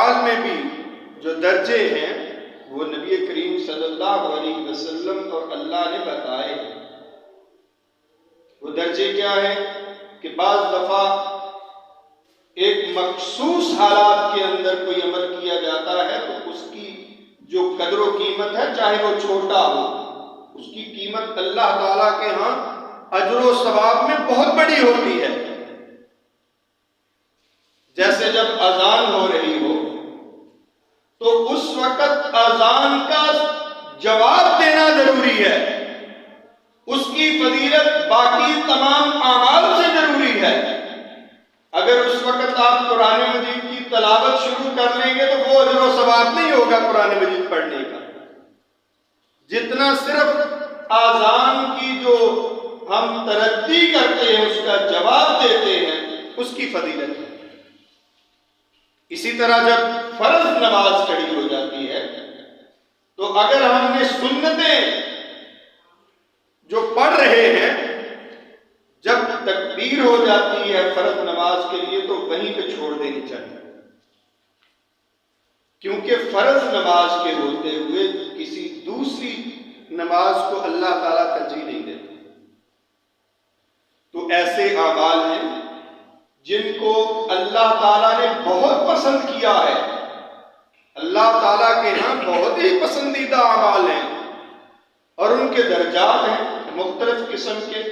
आमाल में भी जो दर्जे हैं वो नबी करीम सल्लल्लाहु अलैहि वसल्लम और अल्लाह ने बताए हैं। वो दर्जे क्या है कि बाज़ दफ़ा एक मखसूस हालात के अंदर कोई अमल किया जाता है तो उसकी जो कदर व कीमत है, चाहे वो छोटा हो, उसकी कीमत अल्लाह ताला के यहाँ अजर व सवाब में बहुत बड़ी होती है। जैसे जब अजान हो रही हो तो उस वक्त अजान का जवाब देना जरूरी है, उसकी फजीलत बाकी तमाम आमाल से जरूरी है। अगर उस वक्त आप कुरान मजीद की तलावत शुरू कर लेंगे तो वो अजर व सवाब नहीं होगा कुरान मजीद पढ़ने का, जितना सिर्फ आजान की जो हम तरक्की करते हैं उसका जवाब देते हैं उसकी फजीलत है। इसी तरह जब फर्ज नमाज खड़ी हो जाती है तो अगर हमने सुन्नतें जो पढ़ रहे हैं, जब तकबीर हो जाती है फर्ज नमाज के लिए तो वहीं पे छोड़ देनी चाहिए, क्योंकि फर्ज नमाज के होते हुए किसी दूसरी नमाज को अल्लाह ताला तरजीह नहीं देते। तो ऐसे आमाल हैं जिनको अल्लाह ताला ने बहुत पसंद किया है, अल्लाह ताला के यहाँ बहुत ही पसंदीदा आमाल हैं और उनके दर्जात हैं मुख्तलिफ किस्म के।